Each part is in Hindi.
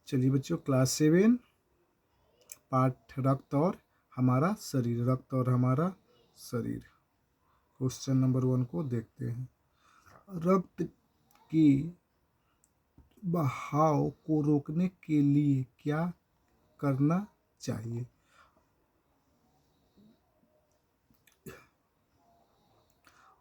चलिए बच्चों, क्लास 7 पाठ रक्त और हमारा शरीर, रक्त और हमारा शरीर। क्वेश्चन नंबर 1 को देखते हैं। रक्त की बहाव को रोकने के लिए क्या करना चाहिए?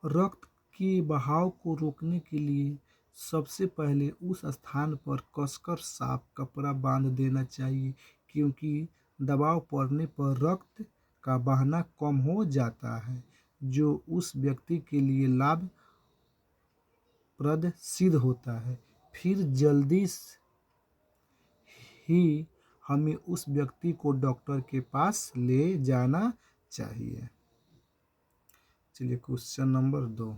रक्त के बहाव को रोकने के लिए सबसे पहले उस स्थान पर कसकर साफ कपड़ा बांध देना चाहिए, क्योंकि दबाव पड़ने पर रक्त का बहना कम हो जाता है, जो उस व्यक्ति के लिए लाभप्रद सिद्ध होता है। फिर जल्दी ही हमें उस व्यक्ति को डॉक्टर के पास ले जाना चाहिए। चलिए क्वेश्चन नंबर 2।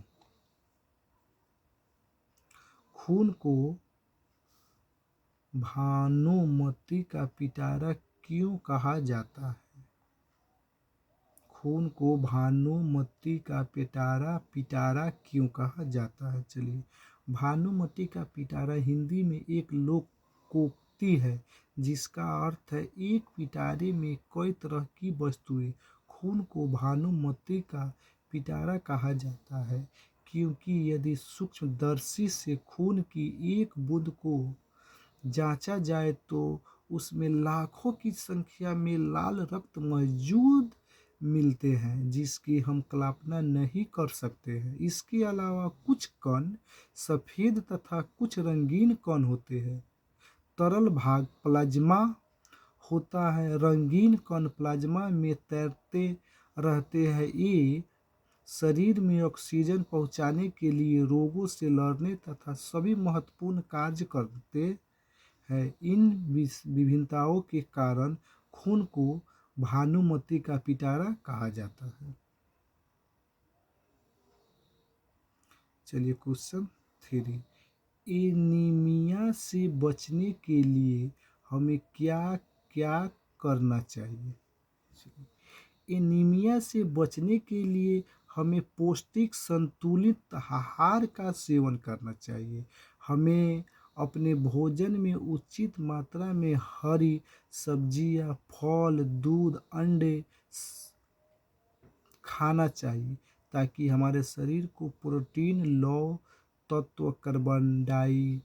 खून को भानुमति का पिटारा क्यों कहा जाता है? खून को भानुमति का पिटारा क्यों कहा जाता है? चलिए, भानुमति का पिटारा हिंदी में एक लोकोक्ति है जिसका अर्थ है एक पिटारे में कई तरह की वस्तुएं। खून को भानुमति का पिटारा कहा जाता है क्योंकि यदि सूक्ष्मदर्शी से खून की एक बूंद को जांचा जाए तो उसमें लाखों की संख्या में लाल रक्त मौजूद मिलते हैं, जिसकी हम कल्पना नहीं कर सकते हैं। इसके अलावा कुछ कण सफ़ेद तथा कुछ रंगीन कण होते हैं। तरल भाग प्लाज्मा होता है। रंगीन कण प्लाज्मा में तैरते रहते हैं। ये शरीर में ऑक्सीजन पहुंचाने के लिए, रोगों से लड़ने तथा सभी महत्वपूर्ण कार्य करते है। इन विभिन्नताओं के कारण खून को भानुमति का पिटारा कहा जाता है। चलिए क्वेश्चन 3। एनीमिया से बचने के लिए हमें क्या क्या करना चाहिए? एनीमिया से बचने के लिए हमें पौष्टिक संतुलित आहार का सेवन करना चाहिए। हमें अपने भोजन में उचित मात्रा में हरी सब्जियां, फल, दूध, अंडे खाना चाहिए ताकि हमारे शरीर को प्रोटीन, लौह तत्व, कार्बोहाइड्रेट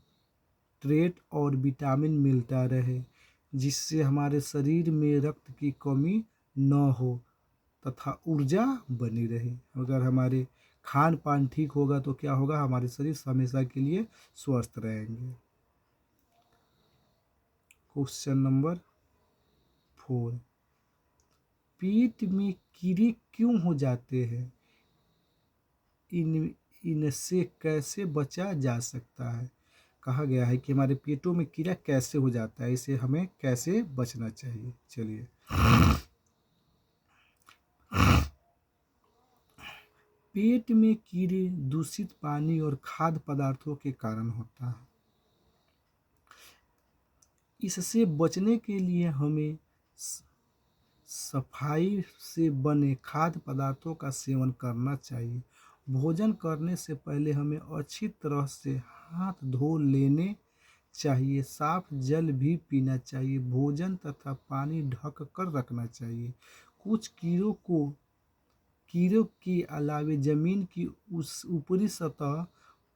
और विटामिन मिलता रहे, जिससे हमारे शरीर में रक्त की कमी न हो तथा ऊर्जा बनी रहे। अगर हमारे खान पान ठीक होगा तो क्या होगा? हमारे शरीर हमेशा के लिए स्वस्थ रहेंगे। Question number 4। पेट में कीड़े क्यों हो जाते हैं? इनसे कैसे बचा जा सकता है? कहा गया है कि हमारे पेटों में कीड़ा कैसे हो जाता है, इसे हमें कैसे बचना चाहिए। चलिए, पेट में कीड़े दूषित पानी और खाद्य पदार्थों के कारण होता है। इससे बचने के लिए हमें सफाई से बने खाद्य पदार्थों का सेवन करना चाहिए। भोजन करने से पहले हमें अच्छी तरह से हाथ धो लेने चाहिए। साफ जल भी पीना चाहिए। भोजन तथा पानी ढक कर रखना चाहिए। कुछ कीड़ों के अलावे जमीन की उस ऊपरी सतह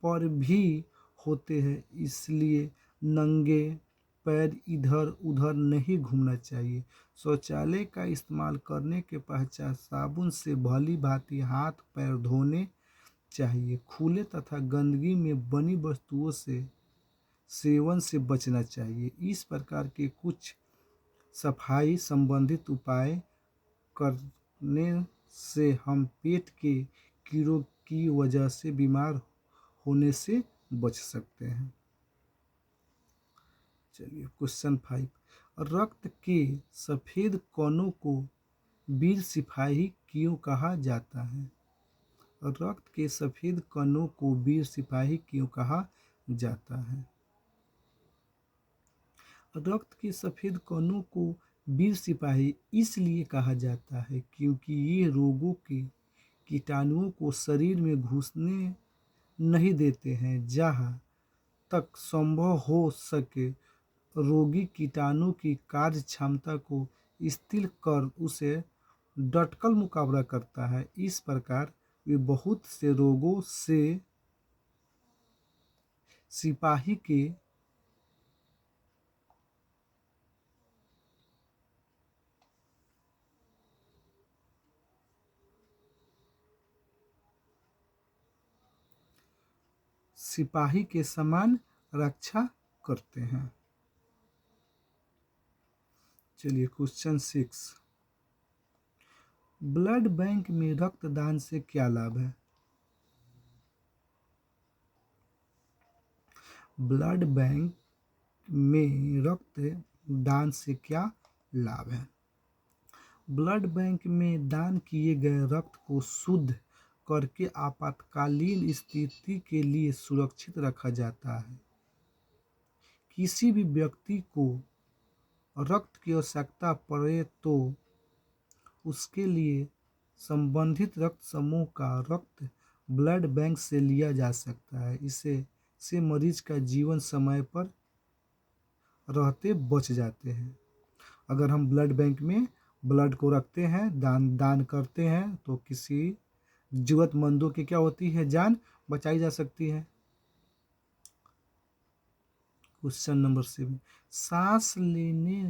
पर भी होते हैं, इसलिए नंगे पैर इधर उधर नहीं घूमना चाहिए। शौचालय का इस्तेमाल करने के पश्चात साबुन से भली भांति हाथ पैर धोने चाहिए। खुले तथा गंदगी में बनी वस्तुओं से सेवन से बचना चाहिए। इस प्रकार के कुछ सफाई संबंधित उपाय करने से हम पेट के कीड़ों की वजह से बीमार होने से बच सकते हैं। चलिए क्वेश्चन 5। रक्त के सफेद कणों को वीर सिपाही क्यों कहा जाता है? रक्त के सफेद कणों को वीर सिपाही क्यों कहा जाता है? रक्त के सफेद कणों को वीर सिपाही इसलिए कहा जाता है क्योंकि ये रोगों के कीटाणुओं को शरीर में घुसने नहीं देते हैं। जहाँ तक संभव हो सके रोगी कीटाणु की कार्य क्षमता को स्थिर कर उसे डटकल मुकाबला करता है। इस प्रकार वे बहुत से रोगों से सिपाही के समान रक्षा करते हैं। चलिए क्वेश्चन 6, ब्लड बैंक में रक्तदान से क्या लाभ है? ब्लड बैंक में रक्तदान से क्या लाभ है? ब्लड बैंक में दान किए गए रक्त को शुद्ध करके आपातकालीन स्थिति के लिए सुरक्षित रखा जाता है। किसी भी व्यक्ति को रक्त की आवश्यकता पड़े तो उसके लिए संबंधित रक्त समूह का रक्त ब्लड बैंक से लिया जा सकता है। इससे से मरीज का जीवन समय पर रहते बच जाते हैं। अगर हम ब्लड बैंक में ब्लड को रखते हैं, दान करते हैं, तो किसी जरूरतमंदों की क्या होती है, जान बचाई जा सकती है। क्वेश्चन नंबर 7, सांस लेने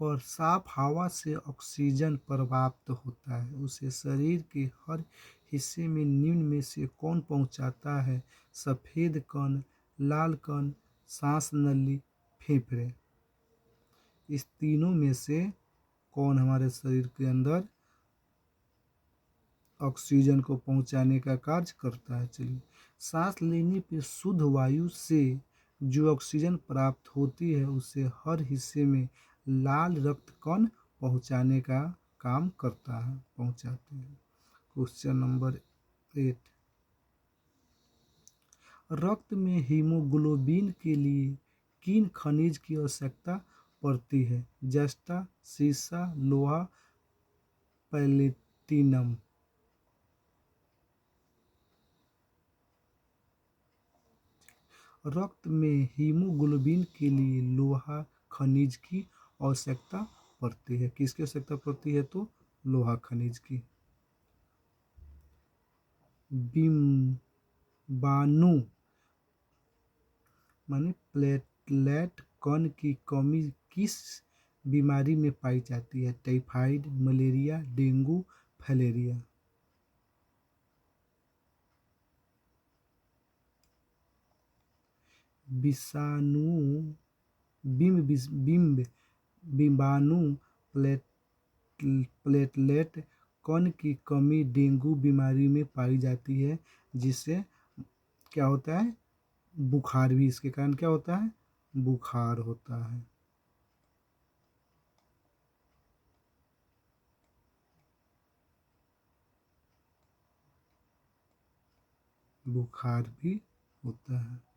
पर साफ हवा से ऑक्सीजन प्राप्त होता है, उसे शरीर के हर हिस्से में निम्न में से कौन पहुंचाता है? सफेद कण, लाल कण, सांस नली, फेफड़े। इस तीनों में से कौन हमारे शरीर के अंदर ऑक्सीजन को पहुंचाने का कार्य करता है? चलिए, सांस लेने पर शुद्ध वायु से जो ऑक्सीजन प्राप्त होती है उसे हर हिस्से में लाल रक्त कण पहुंचाने का काम करता है, पहुंचाते हैं। क्वेश्चन नंबर 8, रक्त में हीमोग्लोबिन के लिए किन खनिज की आवश्यकता पड़ती है? जस्ता, सीसा, लोहा, प्लेटिनम। रक्त में हीमोग्लोबिन के लिए लोहा खनिज की आवश्यकता पड़ती है। किसकी आवश्यकता पड़ती है? तो लोहा खनिज की। बिम्बाणु माने प्लेटलेट कण की कमी किस बीमारी में पाई जाती है? Typhoid, malaria, dengue, filaria. विषाणु बिम्बाणु प्लेटलेट कण की कमी डेंगू बीमारी में पाई जाती है, जिससे क्या होता है? बुखार भी इसके कारण क्या होता है? बुखार होता है। बुखार भी होता है।